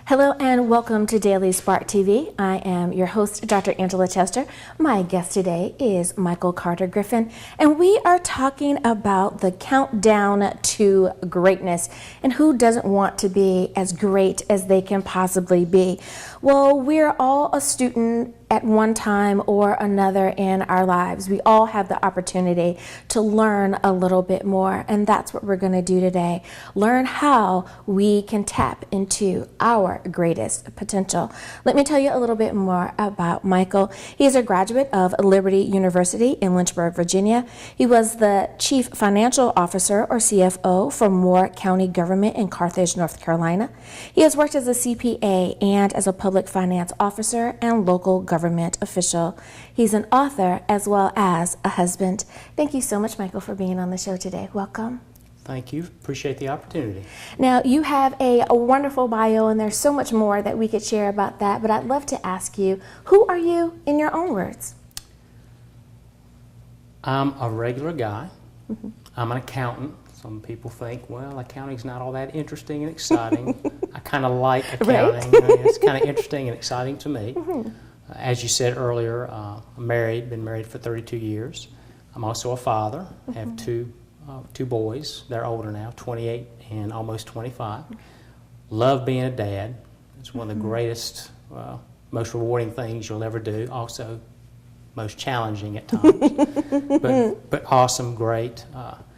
Hello and welcome to Daily Spark TV. I am your host, Dr. Angela Chester. My guest today is Michael Carter Griffin, and we are talking about the countdown to greatness and who doesn't want to be as great as they can possibly be. Well, we're all a student at one time or another in our lives. We all have the opportunity to learn a little bit more, and that's what we're going to do today. Learn how we can tap into our greatest potential. Let me tell you a little bit more about Michael. He's a graduate of Liberty University in Lynchburg, Virginia. He was the Chief Financial Officer, or CFO, for Moore County Government in Carthage, North Carolina. He has worked as a CPA and as a public finance officer and local government official. He's an author as well as a husband. Thank you so much, Michael, for being on the show today. Welcome. Thank you. Appreciate the opportunity. Now, you have a wonderful bio, and there's so much more that we could share about that, but I'd love to ask you, who are you in your own words? I'm a regular guy. I'm an accountant. Some people think, well, accounting's not all that interesting and exciting. I kind of like accounting. Right? It's kind of interesting and exciting to me. As you said earlier, I'm married, been married for 32 years. I'm also a father. I have two boys. They're older now, 28 and almost 25. Love being a dad. It's one of the greatest, most rewarding things you'll ever do. Also, most challenging at times, but awesome, great.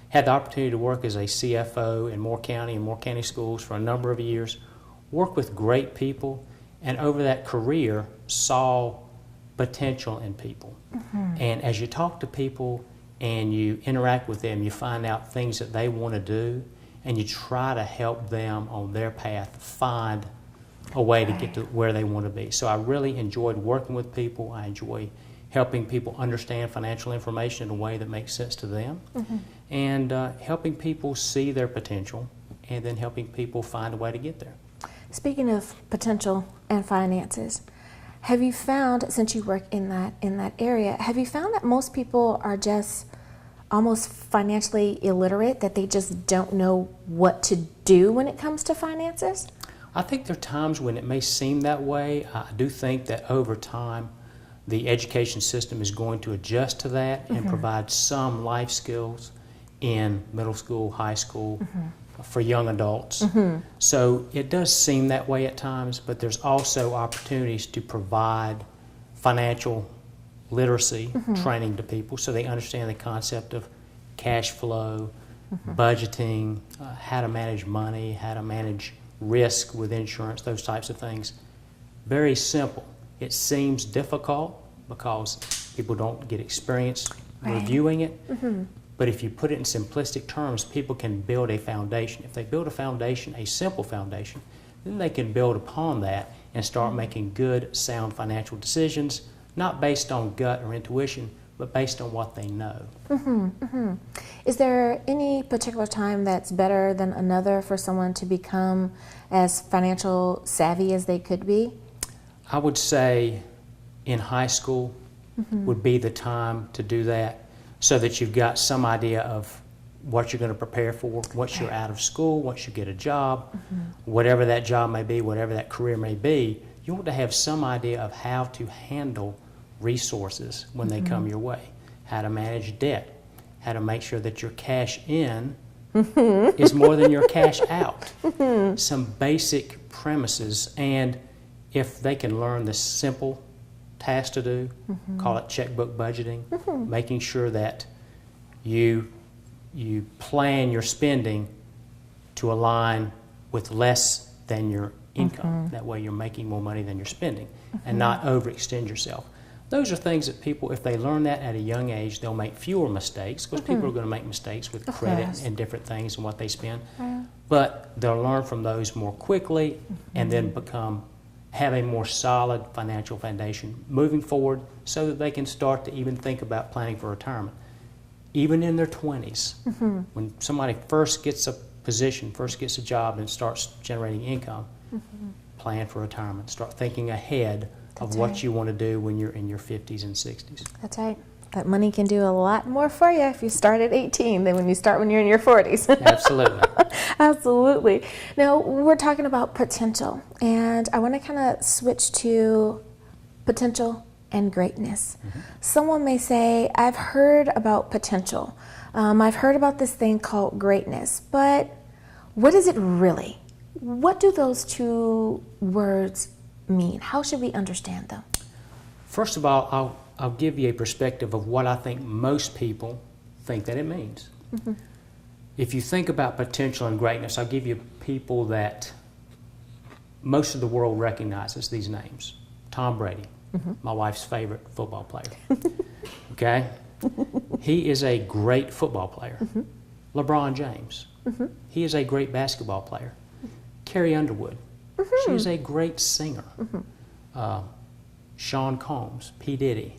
Had the opportunity to work as a CFO in Moore County and Moore County schools for a number of years, worked with great people, and over that career saw potential in people. And as you talk to people and you interact with them, you find out things that they want to do, and you try to help them on their path find a way to get to where they want to be. So I really enjoyed working with people. I enjoy helping people understand financial information in a way that makes sense to them, and helping people see their potential, and then helping people find a way to get there. Speaking of potential and finances, have you found, since you work in that area, have you found that most people are just almost financially illiterate, that they just don't know what to do when it comes to finances? I think there are times when it may seem that way. I do think that over time, the education system is going to adjust to that and provide some life skills in middle school, high school, for young adults. So it does seem that way at times, but there's also opportunities to provide financial literacy training to people so they understand the concept of cash flow, budgeting, how to manage money, how to manage risk with insurance, those types of things. Very simple. It seems difficult because people don't get experience reviewing it, but if you put it in simplistic terms, people can build a foundation. If they build a foundation, a simple foundation, then they can build upon that and start making good, sound financial decisions, not based on gut or intuition, but based on what they know. Is there any particular time that's better than another for someone to become as financial savvy as they could be? I would say in high school would be the time to do that, so that you've got some idea of what you're going to prepare for once you're out of school, once you get a job, whatever that job may be, whatever that career may be. You want to have some idea of how to handle resources when they come your way, how to manage debt, how to make sure that your cash in is more than your cash out. Some basic premises, and if they can learn the simple task to do, call it checkbook budgeting, making sure that you plan your spending to align with less than your income. That way you're making more money than you're spending and not overextend yourself. Those are things that people, if they learn that at a young age, they'll make fewer mistakes, because people are going to make mistakes with credit and different things and what they spend. But they'll learn from those more quickly and then have a more solid financial foundation moving forward, so that they can start to even think about planning for retirement. Even in their 20s, when somebody first gets a position, first gets a job and starts generating income, plan for retirement. Start thinking ahead of what you want to do when you're in your 50s and 60s. That's right. that money can do a lot more for you if you start at 18 than when you start when you're in your 40s. Absolutely. Absolutely. Now, we're talking about potential, and I want to kind of switch to potential and greatness. Someone may say, I've heard about potential. I've heard about this thing called greatness, but what is it really? What do those two words mean? How should we understand them? First of all, I'll give you a perspective of what I think most people think that it means. If you think about potential and greatness, I'll give you people that most of the world recognizes these names. Tom Brady, my wife's favorite football player. Okay? He is a great football player. LeBron James, he is a great basketball player. Carrie Underwood, she is a great singer. Sean Combs, P. Diddy,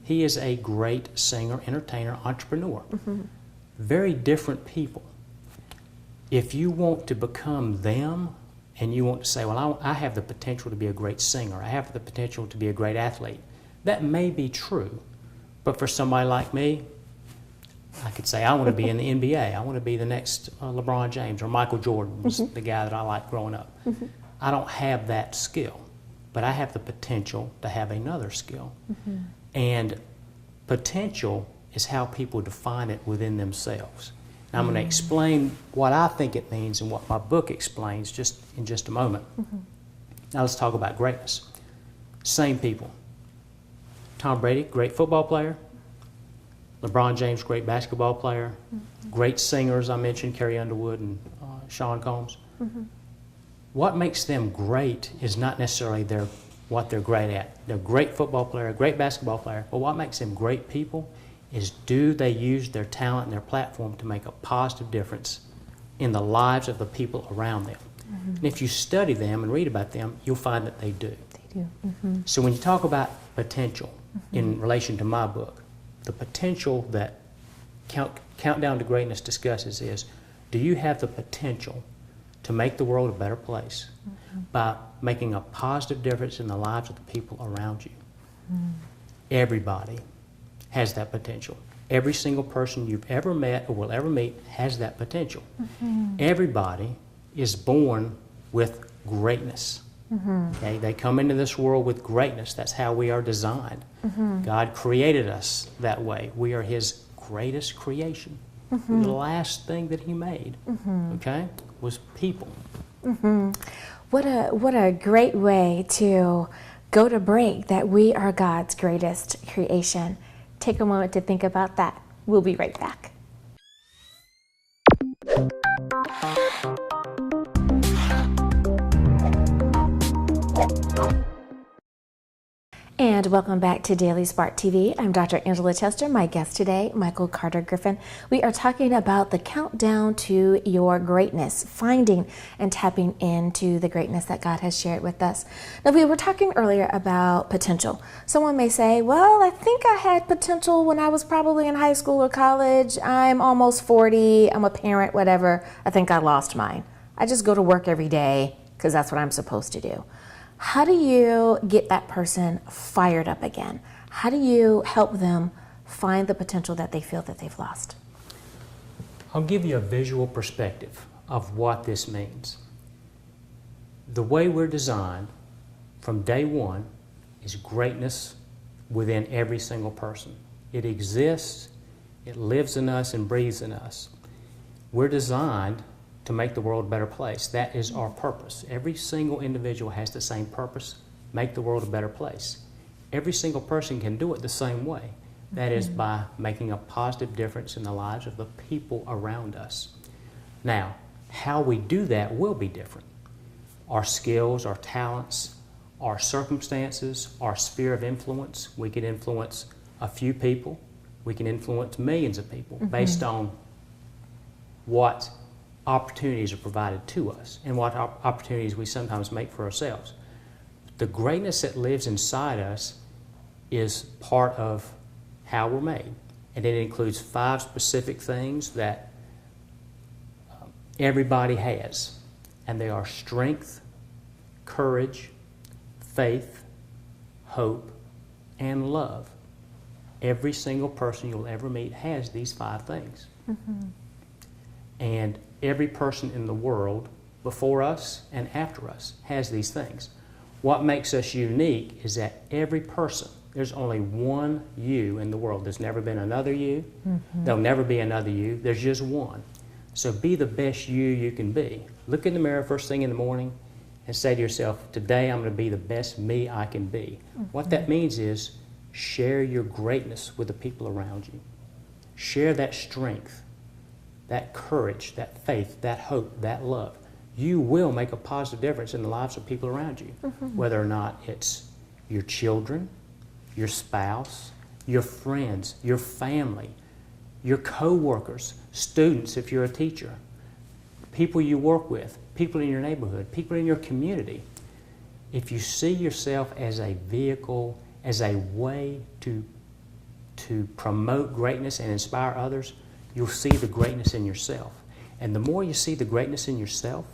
he is a great singer, entertainer, entrepreneur. Very different people. If you want to become them and you want to say, well, I have the potential to be a great singer, I have the potential to be a great athlete, that may be true. But for somebody like me, I could say I want to be in the NBA. I want to be the next LeBron James, or Michael Jordan was the guy that I liked growing up. I don't have that skill, but I have the potential to have another skill. And potential is how people define it within themselves. Now I'm going to explain what I think it means and what my book explains in just a moment. Now let's talk about greatness. Same people. Tom Brady, great football player. LeBron James, great basketball player. Great singers, I mentioned Carrie Underwood and Sean Combs. What makes them great is not necessarily what they're great at. They're a great football player, a great basketball player, but what makes them great people is, do they use their talent and their platform to make a positive difference in the lives of the people around them? And if you study them and read about them, you'll find that they do. They do. So when you talk about potential in relation to my book, the potential that Countdown to Greatness discusses is, do you have the potential to make the world a better place by making a positive difference in the lives of the people around you? Everybody has that potential. Every single person you've ever met or will ever meet has that potential. Everybody is born with greatness. Okay? They come into this world with greatness. That's how we are designed. God created us that way. We are His greatest creation. The last thing that He made, okay, was people. What a great way to go to break, that we are God's greatest creation. Take a moment to think about that. We'll be right back. And welcome back to Daily Spark TV. I'm Dr. Angela Chester. My guest today, Michael Carter Griffin. We are talking about the countdown to your greatness, finding and tapping into the greatness that God has shared with us. Now, we were talking earlier about potential. Someone may say, well, I think I had potential when I was probably in high school or college. I'm almost 40. I'm a parent, whatever. I think I lost mine. I just go to work every day because that's what I'm supposed to do. How do you get that person fired up again? How do you help them find the potential that they feel that they've lost? I'll give you a visual perspective of what this means. The way we're designed from day one is greatness within every single person. It exists, it lives in us and breathes in us. We're designed to make the world a better place. That is our purpose. Every single individual has the same purpose: make the world a better place. Every single person can do it the same way. That is by making a positive difference in the lives of the people around us. Now, how we do that will be different. Our skills, our talents, our circumstances, our sphere of influence. We can influence a few people. We can influence millions of people based on what opportunities are provided to us and what opportunities we sometimes make for ourselves. The greatness that lives inside us is part of how we're made, and it includes 5 specific things that everybody has, and they are strength, courage, faith, hope, and love. Every single person you'll ever meet has these 5 things. And every person in the world, before us and after us, has these things. What makes us unique is that every person, there's only one you in the world. There's never been another you. There'll never be another you. There's just one. So be the best you can be. Look in the mirror first thing in the morning and say to yourself, today I'm going to be the best me I can be. What that means is share your greatness with the people around you. Share that strength, that courage, that faith, that hope, that love. You will make a positive difference in the lives of people around you, whether or not it's your children, your spouse, your friends, your family, your co-workers, students if you're a teacher, people you work with, people in your neighborhood, people in your community. If you see yourself as a vehicle, as a way to promote greatness and inspire others, you'll see the greatness in yourself. And the more you see the greatness in yourself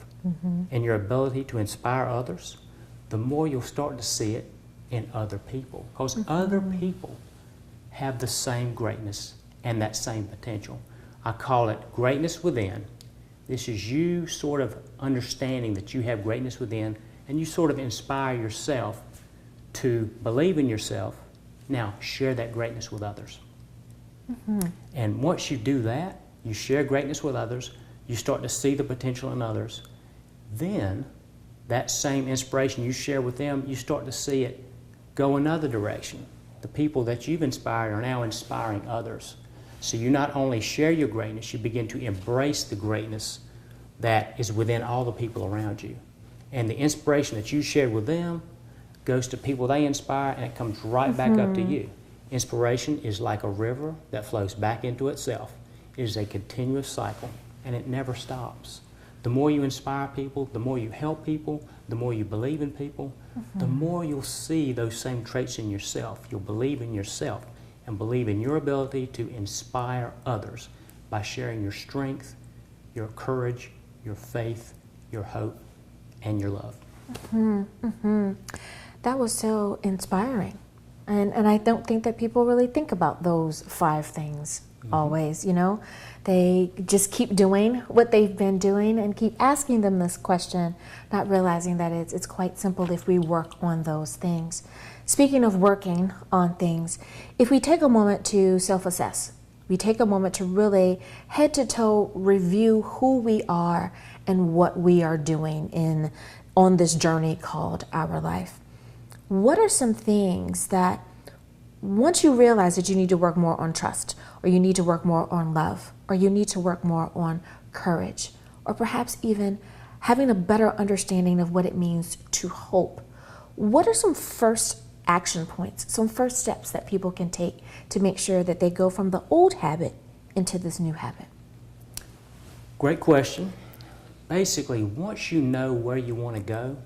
and your ability to inspire others, the more you'll start to see it in other people. Because other people have the same greatness and that same potential. I call it greatness within. This is you sort of understanding that you have greatness within, and you sort of inspire yourself to believe in yourself. Now share that greatness with others. And once you do that, you share greatness with others, you start to see the potential in others, then that same inspiration you share with them, you start to see it go another direction. The people that you've inspired are now inspiring others. So you not only share your greatness, you begin to embrace the greatness that is within all the people around you. And the inspiration that you shared with them goes to people they inspire, and it comes right back up to you. Inspiration is like a river that flows back into itself. It is a continuous cycle, and it never stops. The more you inspire people, the more you help people, the more you believe in people, the more you'll see those same traits in yourself. You'll believe in yourself and believe in your ability to inspire others by sharing your strength, your courage, your faith, your hope, and your love. That was so inspiring. And I don't think that people really think about those 5 things always, you know. They just keep doing what they've been doing and keep asking them this question, not realizing that it's quite simple if we work on those things. Speaking of working on things, if we take a moment to self-assess, we take a moment to really head to toe review who we are and what we are doing on this journey called our life. What are some things that once you realize that you need to work more on trust, or you need to work more on love, or you need to work more on courage, or perhaps even having a better understanding of what it means to hope, what are some first action points, some first steps that people can take to make sure that they go from the old habit into this new habit? Great question. Basically, once you know where you want to go,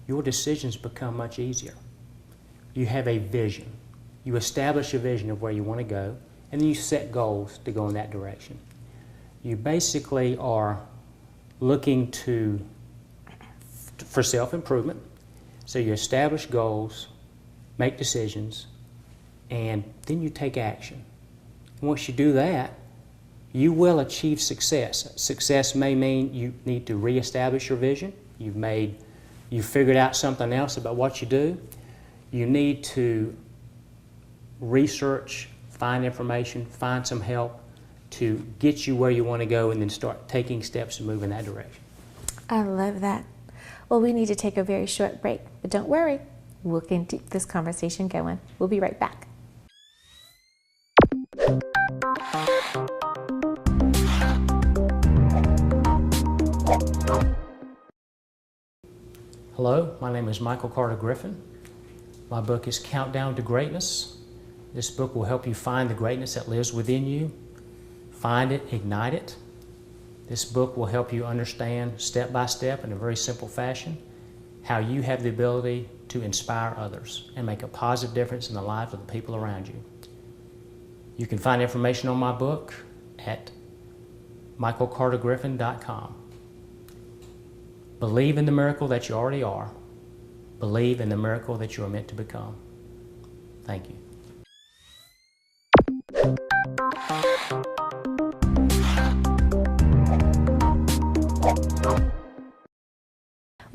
your decisions become much easier. You have a vision. You establish a vision of where you want to go, and then you set goals to go in that direction. You basically are looking for self-improvement. So you establish goals, make decisions, and then you take action. Once you do that, you will achieve success. Success may mean you need to reestablish your vision. You've figured out something else about what you do. You need to research, find information, find some help to get you where you want to go, and then start taking steps to move in that direction. I love that. Well, we need to take a very short break, but don't worry, we'll keep this conversation going. We'll be right back. Hello, my name is Michael Carter Griffin. My book is Countdown to Greatness. This book will help you find the greatness that lives within you, find it, ignite it. This book will help you understand step by step in a very simple fashion how you have the ability to inspire others and make a positive difference in the lives of the people around you. You can find information on my book at michaelcartergriffin.com. Believe in the miracle that you already are. Believe in the miracle that you are meant to become. Thank you.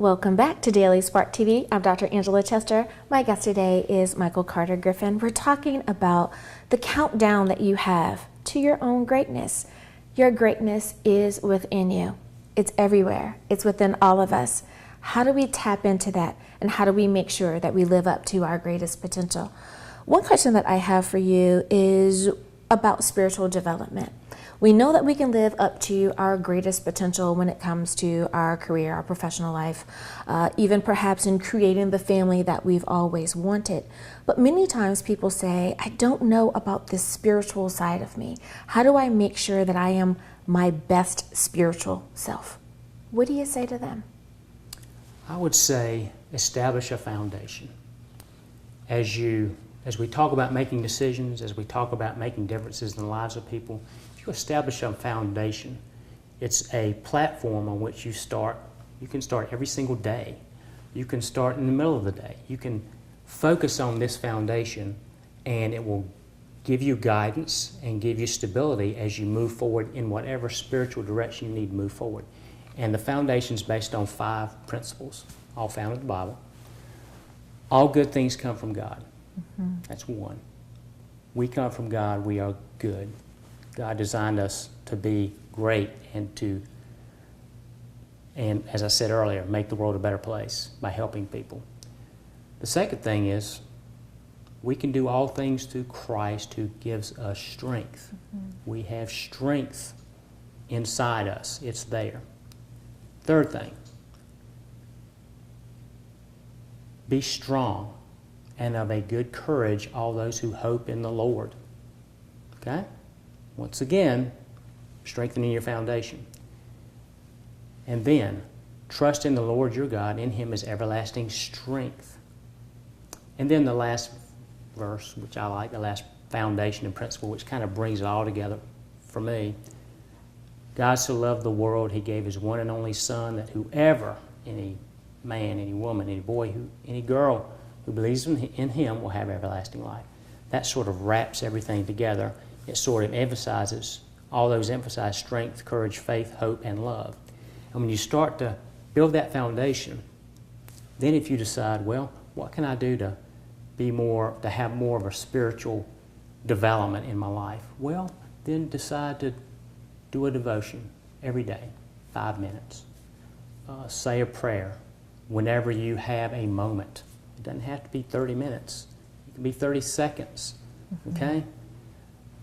Welcome back to Daily Spark TV. I'm Dr. Angela Chester. My guest today is Michael Carter Griffin. We're talking about the countdown that you have to your own greatness. Your greatness is within you. It's everywhere. It's within all of us. How do we tap into that, and how do we make sure that we live up to our greatest potential? One question that I have for you is about spiritual development. We know that we can live up to our greatest potential when it comes to our career, our professional life, even perhaps in creating the family that we've always wanted. But many times people say, I don't know about this spiritual side of me. How do I make sure that I am my best spiritual self? What do you say to them? I would say establish a foundation. As we talk about making decisions, as we talk about making differences in the lives of people, if you establish a foundation, it's a platform on which you start. You can start every single day. You can start in the middle of the day. You can focus on this foundation, and it will give you guidance and give you stability as you move forward in whatever spiritual direction you need to move forward. And the foundation is based on 5 principles, all found in the Bible. All good things come from God. That's 1. We come from God. We are good. God designed us to be great and as I said earlier, make the world a better place by helping people. The second thing is we can do all things through Christ who gives us strength. We have strength inside us. It's there. Third thing, be strong and of a good courage, all those who hope in the Lord. Okay? Once again, strengthening your foundation. And then, trust in the Lord your God. In Him is everlasting strength. And then the last verse, which I like, the last foundation and principle, which kind of brings it all together for me. God so loved the world, He gave His one and only Son, that whoever, any man, any woman, any boy, any girl who believes in Him will have everlasting life. That sort of wraps everything together. It sort of emphasizes, all those emphasize strength, courage, faith, hope, and love. And when you start to build that foundation, then if you decide, well, what can I do to have more of a spiritual development in my life? Well, then decide to do a devotion every day, 5 minutes. Say a prayer whenever you have a moment. It doesn't have to be 30 minutes. It can be 30 seconds, okay?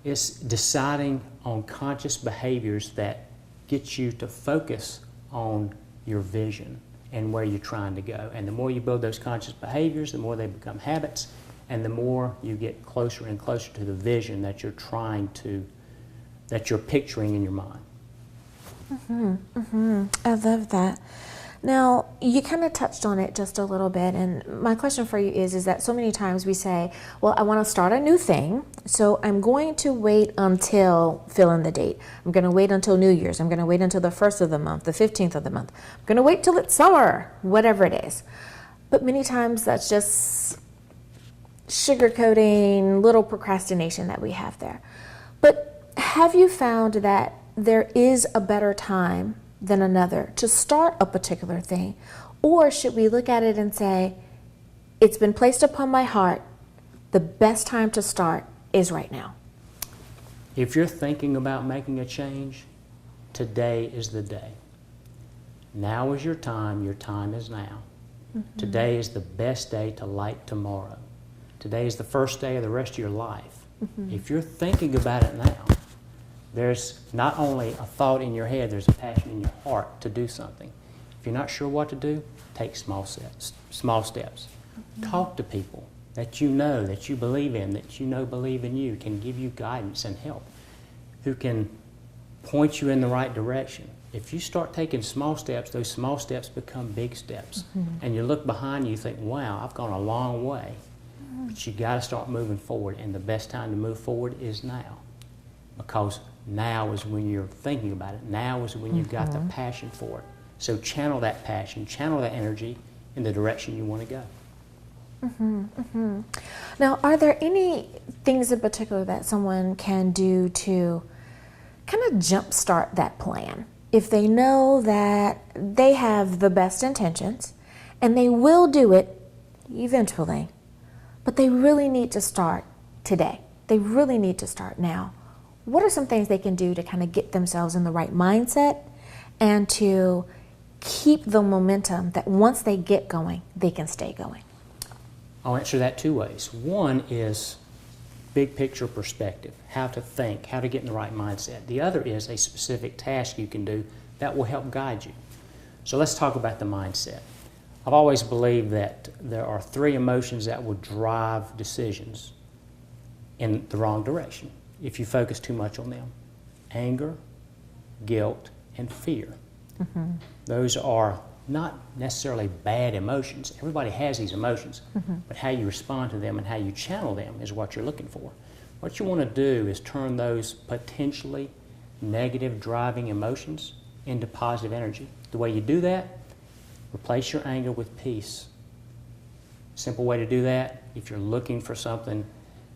It's deciding on conscious behaviors that get you to focus on your vision and where you're trying to go. And the more you build those conscious behaviors, the more they become habits, and the more you get closer and closer to the vision that you're that you're picturing in your mind. I love that. Now, you kind of touched on it just a little bit, and my question for you is that so many times we say, well, I want to start a new thing, so I'm going to wait until, fill in the date. I'm going to wait until New Year's. I'm going to wait until the 1st of the month, the 15th of the month. I'm going to wait till it's summer, whatever it is. But many times that's just sugarcoating, little procrastination that we have there. But have you found that there is a better time than another to start a particular thing? Or should we look at it and say, it's been placed upon my heart, the best time to start is right now? If you're thinking about making a change, today is the day. Now is your time is now. Today is the best day to light tomorrow. Today is the first day of the rest of your life. If you're thinking about it now, there's not only a thought in your head, there's a passion in your heart to do something. If you're not sure what to do, take small steps. Talk to people that you know, that you believe in, that you know believe in you, can give you guidance and help, who can point you in the right direction. If you start taking small steps, those small steps become big steps. And you look behind you, you think, wow, I've gone a long way. But you got to start moving forward, and the best time to move forward is now. Because now is when you're thinking about it. Now is when you've got the passion for it. So channel that passion, channel that energy in the direction you want to go. Now, are there any things in particular that someone can do to kind of jumpstart that plan? If they know that they have the best intentions, And they will do it eventually, but they really need to start today. They really need to start now. What are some things they can do to kind of get themselves in the right mindset and to keep the momentum that once they get going, they can stay going? I'll answer that two ways. One is big picture perspective, how to think, how to get in the right mindset. The other is a specific task you can do that will help guide you. So let's talk about the mindset. I've always believed that there are three emotions that will drive decisions in the wrong direction if you focus too much on them: anger, guilt, and fear. Those are not necessarily bad emotions. Everybody has these emotions, but how you respond to them and how you channel them is what you're looking for. What you want to do is turn those potentially negative driving emotions into positive energy. The way you do that, replace your anger with peace. Simple way to do that, if you're looking for something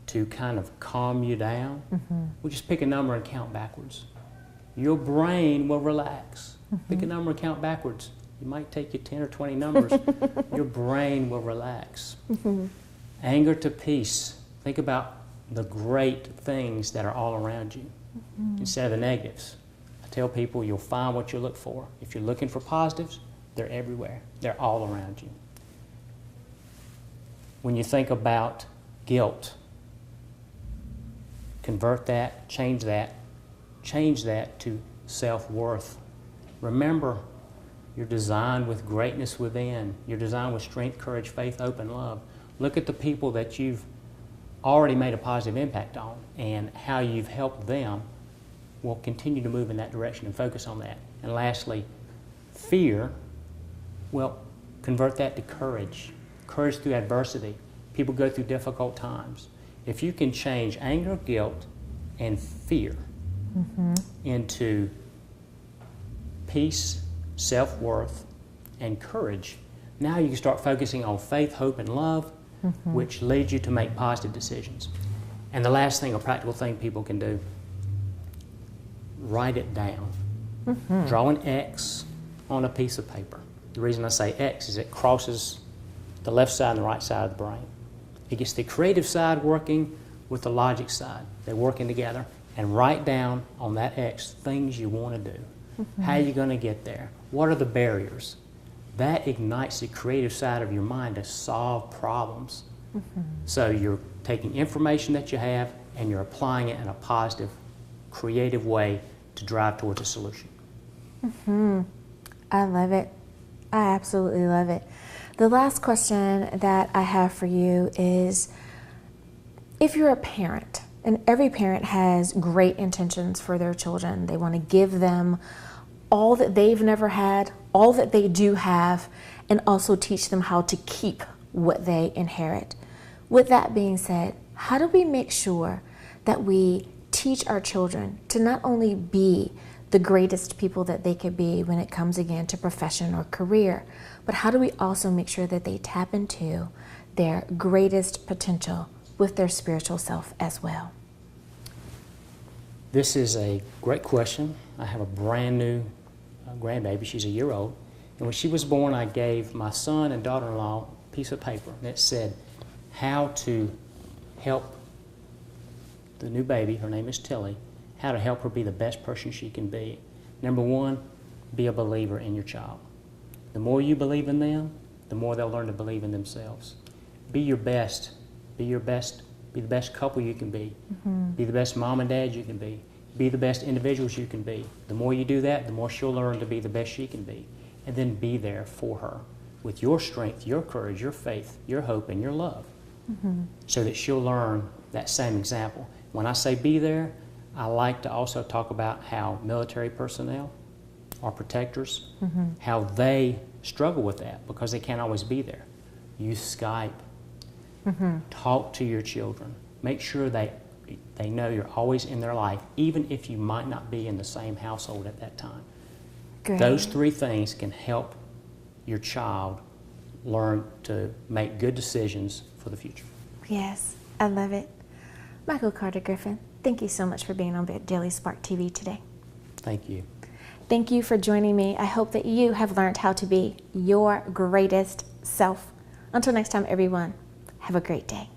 to kind of calm you down, well, just pick a number and count backwards. Your brain will relax. Pick a number and count backwards. It might take you 10 or 20 numbers. Your brain will relax. Anger to peace. Think about the great things that are all around you instead of the negatives. I tell people you'll find what you look for. If you're looking for positives, they're everywhere. They're all around you. When you think about guilt, convert that, change that to self-worth. Remember, you're designed with greatness within. You're designed with strength, courage, faith, hope, and love. Look at the people that you've already made a positive impact on and how you've helped them. Will continue to move in that direction and focus on that. And lastly, fear, well, convert that to courage. Courage through adversity. People go through difficult times. If you can change anger, guilt, and fear into peace, self-worth, and courage, now you can start focusing on faith, hope, and love, which leads you to make positive decisions. And the last thing, a practical thing people can do, write it down. Draw an X on a piece of paper. The reason I say X is it crosses the left side and the right side of the brain. It gets the creative side working with the logic side. They're working together. And write down on that X things you want to do. How are you going to get there? What are the barriers? That ignites the creative side of your mind to solve problems. So you're taking information that you have and you're applying it in a positive, creative way to drive towards a solution. I love it. I absolutely love it. The last question that I have for you is, if you're a parent, and every parent has great intentions for their children. They want to give them all that they've never had, all that they do have, and also teach them how to keep what they inherit. With that being said, how do we make sure that we teach our children to not only be the greatest people that they could be when it comes again to profession or career, but how do we also make sure that they tap into their greatest potential with their spiritual self as well? This is a great question. I have a brand new grandbaby. She's a year old. And when she was born, I gave my son and daughter-in-law a piece of paper that said how to help the new baby, her name is Tilly, how to help her be the best person she can be. Number one, be a believer in your child. The more you believe in them, the more they'll learn to believe in themselves. Be your best. Be your best. Be the best couple you can be. Be the best mom and dad you can be. Be the best individuals you can be. The more you do that, the more she'll learn to be the best she can be. And then be there for her with your strength, your courage, your faith, your hope, and your love, so that she'll learn that same example. When I say be there, I like to also talk about how military personnel or protectors, how they struggle with that because they can't always be there. Use Skype. Talk to your children. Make sure they know you're always in their life, even if you might not be in the same household at that time. Great. Those three things can help your child learn to make good decisions for the future. Yes, I love it. Michael Carter Griffin, thank you so much for being on Daily Spark TV today. Thank you. Thank you for joining me. I hope that you have learned how to be your greatest self. Until next time, everyone, have a great day.